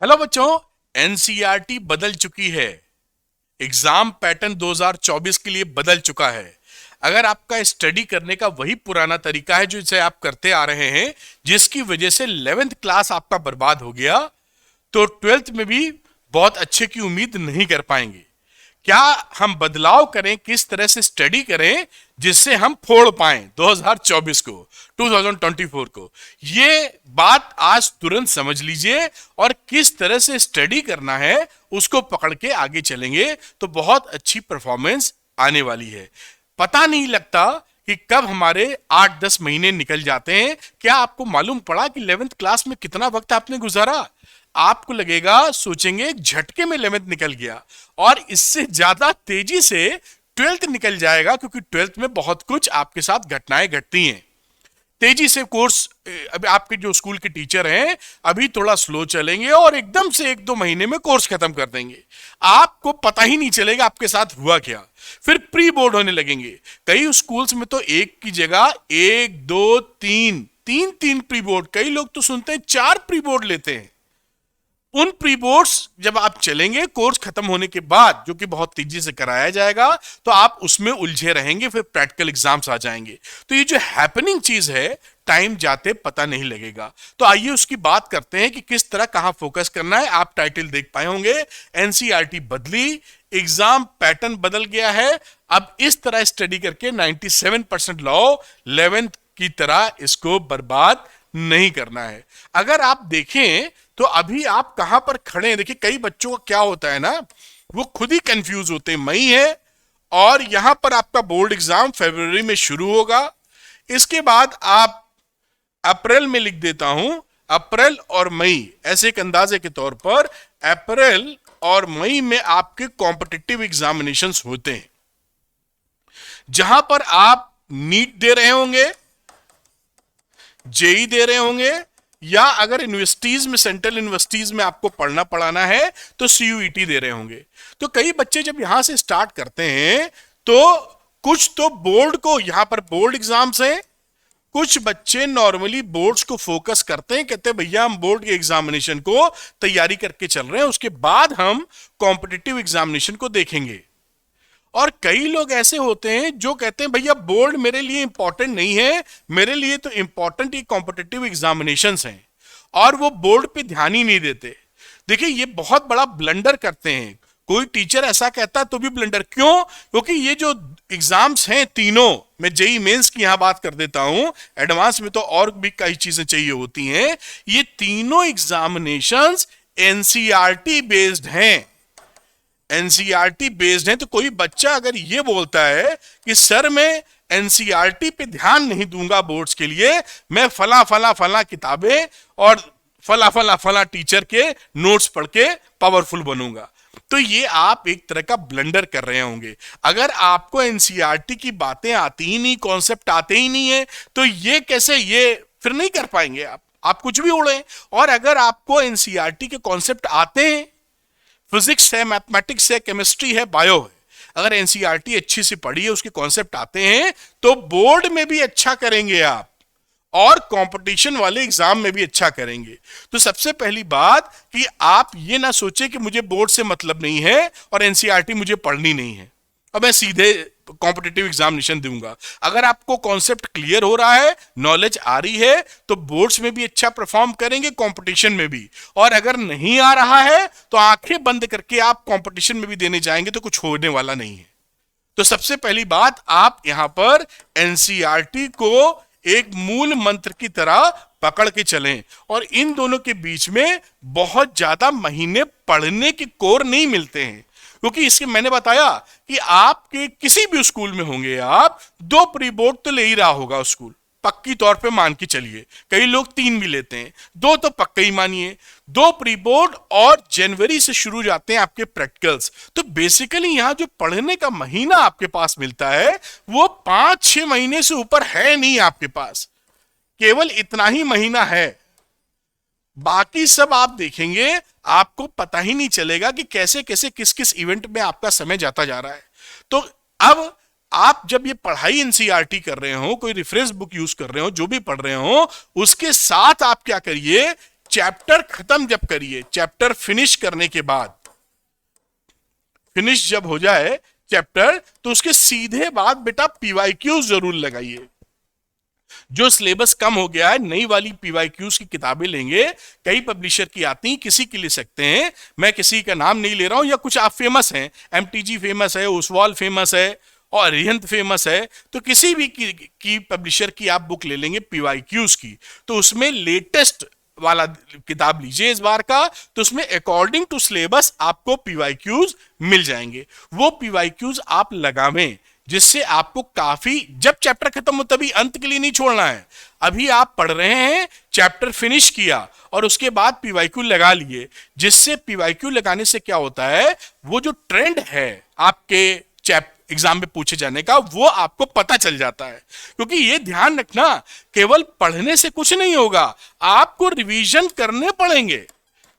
Hello बच्चों, NCERT बदल चुकी है। एग्जाम पैटर्न 2024 के लिए बदल चुका है। अगर आपका स्टडी करने का वही पुराना तरीका है जो इसे आप करते आ रहे हैं, जिसकी वजह से 11th क्लास आपका बर्बाद हो गया, तो 12th में भी बहुत अच्छे की उम्मीद नहीं कर पाएंगे। क्या हम बदलाव करें, किस तरह से स्टडी करें जिससे हम फोड़ पाएं 2024 को, 2024 को। ये बात आज तुरंत समझ लीजिए और किस तरह से स्टडी करना है उसको पकड़ के आगे चलेंगे तो बहुत अच्छी परफॉर्मेंस आने वाली है। पता नहीं लगता कि कब हमारे 8-10 महीने निकल जाते हैं। क्या आपको मालूम पड़ा कि 11th क्लास में कितना वक्त आपने गुजारा? आपको लगेगा, सोचेंगे झटके में 11th निकल गया, और इससे ज्यादा तेजी से 12th निकल जाएगा, क्योंकि 12th में बहुत कुछ आपके साथ घटनाएं घटती हैं। तेजी से कोर्स, अभी आपके जो स्कूल के टीचर हैं अभी थोड़ा स्लो चलेंगे और एकदम से 1-2 महीने में कोर्स खत्म कर देंगे। आपको पता ही नहीं चलेगा आपके साथ हुआ क्या। फिर प्री बोर्ड होने लगेंगे। कई स्कूल्स में तो एक की जगह 1, 2, 3 प्री बोर्ड, कई लोग तो सुनते हैं 4 प्री बोर्ड लेते हैं। उन प्री बोर्ड्स जब आप चलेंगे कोर्स खत्म होने के बाद, जो कि बहुत तेजी से कराया जाएगा, तो आप उसमें उलझे रहेंगे। फिर प्रैक्टिकल एग्जाम्स आ जाएंगे। तो ये जो हैपनिंग चीज है, टाइम जाते पता नहीं लगेगा। तो आइए उसकी बात करते हैं कि किस तरह कहां फोकस करना है। आप टाइटल देख पाए होंगे, एनसीईआरटी बदली, एग्जाम पैटर्न बदल गया है। अब इस तरह स्टडी करके 97% लाओ, 11th की तरह इसको बर्बाद नहीं करना है। अगर आप देखें तो अभी आप कहां पर खड़े हैं। देखिए, कई बच्चों का क्या होता है ना, वो खुद ही कंफ्यूज होते हैं। मई है और यहां पर आपका बोर्ड एग्जाम फरवरी में शुरू होगा। इसके बाद आप अप्रैल में लिख देता हूं, अप्रैल और मई, ऐसे एक अंदाजे के तौर पर अप्रैल और मई में आपके कॉम्पिटिटिव एग्जामिनेशंस होते हैं, जहां पर आप नीट दे रहे होंगे, जेई दे रहे होंगे, या अगर यूनिवर्सिटीज में, सेंट्रल यूनिवर्सिटीज में आपको पढ़ना पढ़ाना है तो सीयूईटी दे रहे होंगे। तो कई बच्चे जब यहां से स्टार्ट करते हैं तो कुछ तो बोर्ड को, यहां पर बोर्ड एग्जाम्स हैं, कुछ बच्चे नॉर्मली बोर्ड्स को फोकस करते हैं, कहते हैं भैया हम बोर्ड के एग्जामिनेशन को तैयारी करके चल रहे हैं, उसके बाद हम कॉम्पिटिटिव एग्जामिनेशन को देखेंगे। और कई लोग ऐसे होते हैं जो कहते हैं भैया बोर्ड मेरे लिए इंपॉर्टेंट नहीं है, मेरे लिए तो इंपॉर्टेंट ये कॉम्पिटिटिव एग्जामिनेशंस हैं, और वो बोर्ड पे ध्यान ही नहीं देते। देखिए, ये बहुत बड़ा ब्लंडर करते हैं। कोई टीचर ऐसा कहता है तो भी ब्लंडर। क्यों? क्योंकि ये जो एग्जाम्स हैं तीनों, मैं जेई मेंस की यहां बात कर देता हूं, एडवांस में तो और भी कई चीजें चाहिए होती हैं, ये तीनों एग्जामिनेशंस एनसीईआरटी बेस्ड हैं। एनसीईआरटी बेस्ड है। तो कोई बच्चा अगर ये बोलता है कि सर मैं एनसीईआरटी पे ध्यान नहीं दूंगा बोर्ड्स के लिए, मैं फला फला फला किताबें और फला फला फला टीचर के नोट्स पढ़ के पावरफुल बनूंगा, तो ये आप एक तरह का ब्लंडर कर रहे होंगे। अगर आपको एनसीईआरटी की बातें आती ही नहीं, कॉन्सेप्ट आते ही नहीं है, तो ये कैसे, ये फिर नहीं कर पाएंगे आप कुछ भी उड़े। और अगर आपको एनसीईआरटी के कॉन्सेप्ट आते हैं, फिजिक्स है, मैथमेटिक्स है, केमिस्ट्री है, बायो है, अगर एनसीईआरटी अच्छी सी पढ़ी है, उसके कॉन्सेप्ट आते हैं, तो बोर्ड में भी अच्छा करेंगे आप और कंपटीशन वाले एग्जाम में भी अच्छा करेंगे। तो सबसे पहली बात कि आप ये ना सोचें कि मुझे बोर्ड से मतलब नहीं है और एनसीईआरटी मुझे पढ़नी नहीं है और मैं सीधे कॉम्पिटिटिव एग्जामिनेशन दूंगा। अगर आपको कॉन्सेप्ट क्लियर हो रहा है, नॉलेज आ रही है, तो बोर्ड्स में भी अच्छा परफॉर्म करेंगे, कंपटीशन में भी। और अगर नहीं आ रहा है तो आंखें बंद करके आप कंपटीशन में भी देने जाएंगे तो कुछ होने वाला नहीं है। तो सबसे पहली बात, आप यहां पर एनसीईआरटी को एक मूल मंत्र की तरह पकड़ के चलें, और इन दोनों के बीच में बहुत ज्यादा महीने पढ़ने के कोर नहीं मिलते हैं। क्योंकि इसके मैंने बताया कि आपके किसी भी स्कूल में होंगे आप, 2 प्री बोर्ड तो ले ही रहा होगा स्कूल, पक्की तौर पे मान के चलिए। कई लोग 3 भी लेते हैं, 2 तो पक्का ही मानिए। 2 प्री बोर्ड और जनवरी से शुरू जाते हैं आपके प्रैक्टिकल्स। तो बेसिकली यहां जो पढ़ने का महीना आपके पास मिलता है वो 5-6 महीने से ऊपर है नहीं आपके पास, केवल इतना ही महीना है। बाकी सब आप देखेंगे, आपको पता ही नहीं चलेगा कि कैसे कैसे किस किस इवेंट में आपका समय जाता जा रहा है। तो अब आप जब ये पढ़ाई एनसीईआरटी कर रहे हो, कोई रेफरेंस बुक यूज कर रहे हो, जो भी पढ़ रहे हो, उसके साथ आप क्या करिए, चैप्टर खत्म जब करिए, चैप्टर फिनिश करने के बाद, फिनिश जब हो जाए चैप्टर, तो उसके सीधे बाद बेटा पीवाईक्यू जरूर लगाइए। जो सिलेबस कम हो गया है, नई वाली पीवाईक्यूज की किताबें लेंगे, कई पब्लिशर की आती हैं, किसी की ले सकते हैं, मैं किसी का नाम नहीं ले रहा हूं, या कुछ आप फेमस हैं, एमटीजी फेमस है, ओसवाल फेमस है और अरिहंत फेमस है, तो किसी भी की पब्लिशर की आप बुक ले लेंगे पीवाईक्यूज की, तो उसमें लेटेस्ट वाला किताब लीजिए इस बार का, तो उसमें अकॉर्डिंग टू सिलेबस आपको पीवाईक्यूज मिल जाएंगे। वो पीवाईक्यूज आप लगावें, जिससे आपको काफी, जब चैप्टर खत्म हो तभी, अंत के लिए नहीं छोड़ना है। अभी आप पढ़ रहे हैं, चैप्टर फिनिश किया और उसके बाद पीवाईक्यू लगा लिए, जिससे पीवाईक्यू लगाने से क्या होता है, वो जो ट्रेंड है आपके एग्जाम में पूछे जाने का, वो आपको पता चल जाता है। क्योंकि ये ध्यान रखना, केवल पढ़ने से कुछ नहीं होगा, आपको रिवीजन करने पड़ेंगे।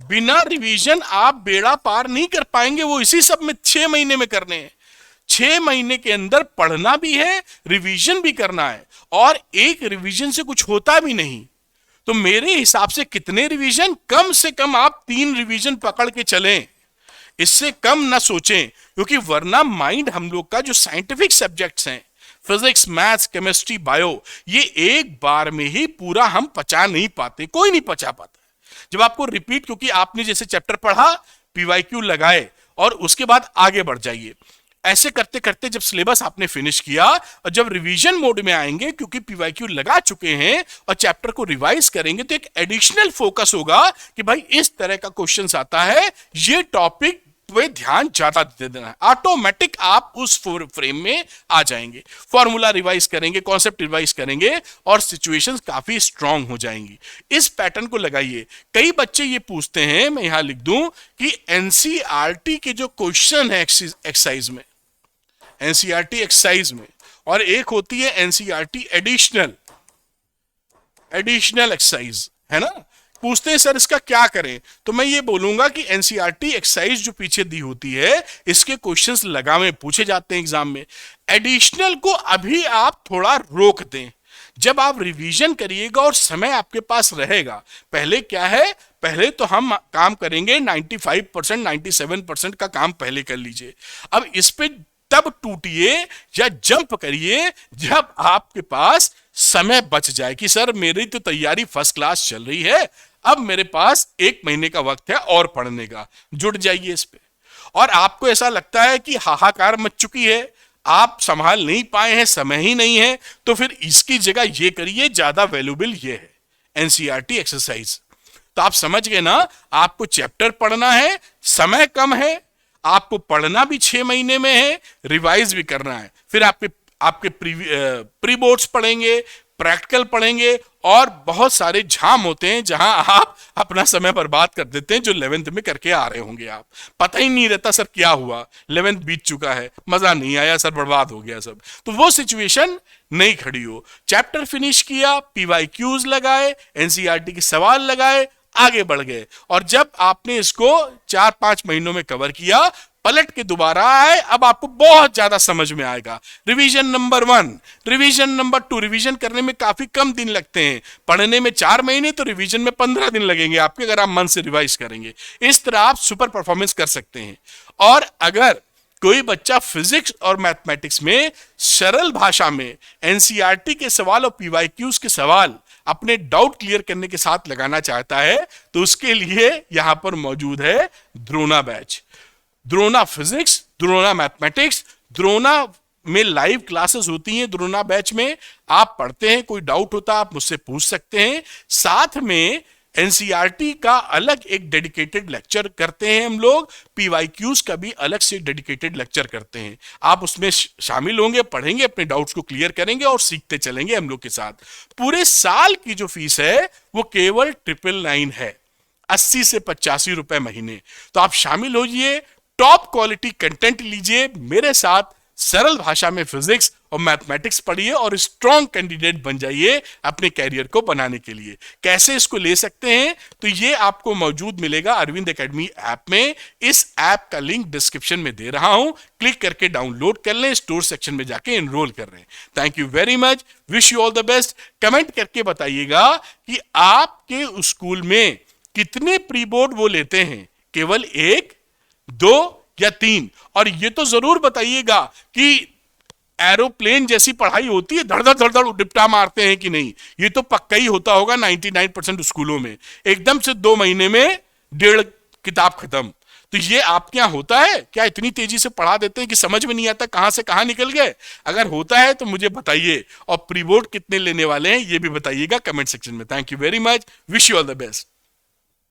बिना रिवीजन आप बेड़ा पार नहीं कर पाएंगे। वो इसी सब में 6 महीने में करने हैं। 6 महीने के अंदर पढ़ना भी है, रिवीजन भी करना है, और एक रिवीजन से कुछ होता भी नहीं। तो मेरे हिसाब से कितने रिवीजन, कम से कम आप 3 रिवीजन पकड़ के चलें, इससे कम ना सोचें, क्योंकि वरना माइंड हम लोग का जो साइंटिफिक सब्जेक्ट्स हैं, फिजिक्स, मैथ्स, केमिस्ट्री, बायो, ये एक बार में ही पूरा हम पचा नहीं पाते, कोई नहीं पचा पाता। जब आपको रिपीट, क्योंकि आपने जैसे चैप्टर पढ़ा, पीवाईक्यू लगाए और उसके बाद आगे बढ़ जाइए। ऐसे करते करते जब सिलेबस आपने फिनिश किया और जब रिवीजन मोड में आएंगे, क्योंकि पीवाईक्यू लगा चुके हैं और चैप्टर को रिवाइज करेंगे, तो एक एडिशनल फोकस होगा कि भाई इस तरह का क्वेश्चंस आता है, ये टॉपिक पे ध्यान ज्यादा दे देना है। ऑटोमेटिक आप उस फ्रेम में आ जाएंगे, फॉर्मूला रिवाइज करेंगे, कॉन्सेप्ट रिवाइज करेंगे और सिचुएशंस काफी स्ट्रांग हो जाएंगी। इस पैटर्न को लगाइए। कई बच्चे ये पूछते हैं, मैं यहां लिख दूं, कि एनसीईआरटी के जो क्वेश्चन है एक्सरसाइज में, एनसीईआरटी एक्सरसाइज में, और एक होती है एनसीईआरटी एडिशनल एक्सरसाइज, है ना, पूछते हैं सर इसका क्या करें, तो मैं ये बोलूंगा कि एनसीईआरटी एक्सरसाइज जो पीछे दी होती है, इसके क्वेश्चंस लगावे पूछे जाते हैं एग्जाम में। एडिशनल को अभी आप थोड़ा रोक दें, जब आप रिवीजन करिएगा और समय आपके पास रहेगा। पहले क्या है, पहले तो हम काम करेंगे 95%, 97% का काम पहले कर लीजिए। अब इस पे तब टूटिए या जंप करिए जब आपके पास समय बच जाए, कि सर मेरी तो तैयारी फर्स्ट क्लास चल रही है, अब मेरे पास 1 महीने का वक्त है और पढ़ने का, जुट जाइए इस पे। और आपको ऐसा लगता है कि हाहाकार मच चुकी है, आप संभाल नहीं पाए हैं, समय ही नहीं है, तो फिर इसकी जगह ये करिए, ज्यादा वैल्यूबल ये है एनसीईआरटी एक्सरसाइज। तो आप समझ गए ना, आपको चैप्टर पढ़ना है, समय कम है, आपको पढ़ना भी 6 महीने में है, रिवाइज भी करना है, फिर आपके प्री बोर्ड्स पढ़ेंगे, प्रैक्टिकल पढ़ेंगे, और बहुत सारे झाम होते हैं जहां आप अपना समय बर्बाद कर देते हैं, जो 11th में करके आ रहे होंगे। आप पता ही नहीं रहता सर क्या हुआ, 11th बीत चुका है, मजा नहीं आया सर, बर्बाद हो गया सब। तो वो सिचुएशन नहीं खड़ी हो। चैप्टर फिनिश किया, पीवाईक्यूज लगाए, एनसीईआरटी के सवाल लगाए, आगे बढ़ गए, और जब आपने इसको 4-5 महीनों में कवर किया, पलट के दोबारा आए, अब आपको बहुत ज्यादा समझ में आएगा। Revision number 1, revision number 2, revision करने में काफी कम दिन लगते हैं, पढ़ने में 4 महीने, तो रिवीजन में 15 दिन लगेंगे आपके, अगर आप मन से रिवाइज करेंगे। इस तरह आप सुपर परफॉर्मेंस कर सकते हैं। और अगर कोई बच्चा फिजिक्स और मैथमेटिक्स में सरल भाषा में एनसीईआरटी के सवाल और पीवाईक्यूज के सवाल अपने डाउट क्लियर करने के साथ लगाना चाहता है, तो उसके लिए यहां पर मौजूद है Drona batch. Drona physics, Drona mathematics, Drona में लाइव क्लासेस होती हैं। द्रोणा बैच में आप पढ़ते हैं, कोई डाउट होता है आप मुझसे पूछ सकते हैं। साथ में एनसीईआरटी का अलग एक डेडिकेटेड लेक्चर करते हैं हम लोग, पीवाईक्यूज का भी अलग से डेडिकेटेड लेक्चर करते हैं। आप उसमें शामिल होंगे, पढ़ेंगे, अपने डाउट्स को क्लियर करेंगे और सीखते चलेंगे हम लोग के साथ। पूरे साल की जो फीस है वो केवल 999 है, 80 से 85 रुपए महीने। तो आप शामिल होइए, टॉप क्वालिटी कंटेंट लीजिए, मेरे साथ सरल भाषा में फिजिक्स और मैथमेटिक्स पढ़िए और स्ट्रॉन्ग कैंडिडेट बन जाइए अपने कैरियर को बनाने के लिए। कैसे इसको ले सकते हैं, तो ये आपको मौजूद मिलेगा अरविंद एकेडमी ऐप में। इस ऐप का लिंक डिस्क्रिप्शन में दे रहा हूं, क्लिक करके डाउनलोड कर लें, स्टोर सेक्शन में जाके एनरोल कर लें। Thank you very much, wish you all the best. Comment करके बताइएगा कि आपके स्कूल में कितने प्री बोर्ड वो लेते हैं, केवल 1, 2 या 3? और ये तो जरूर बताइएगा कि एरोप्लेन जैसी पढ़ाई होती है, धड़ धड़ धड़ धड़ डिप्टा मारते हैं कि नहीं? ये तो पक्का ही होता होगा 99% स्कूलों में, एकदम से 2 महीने में 1.5 किताब खत्म। तो ये आपके यहाँ होता है क्या? इतनी तेजी से पढ़ा देते हैं कि समझ में नहीं आता कहां से कहां निकल गए? अगर होता है तो मुझे बताइए, और प्री बोर्ड कितने लेने वाले हैं ये भी बताइएगा कमेंट सेक्शन में। Thank you very much, wish you all the best.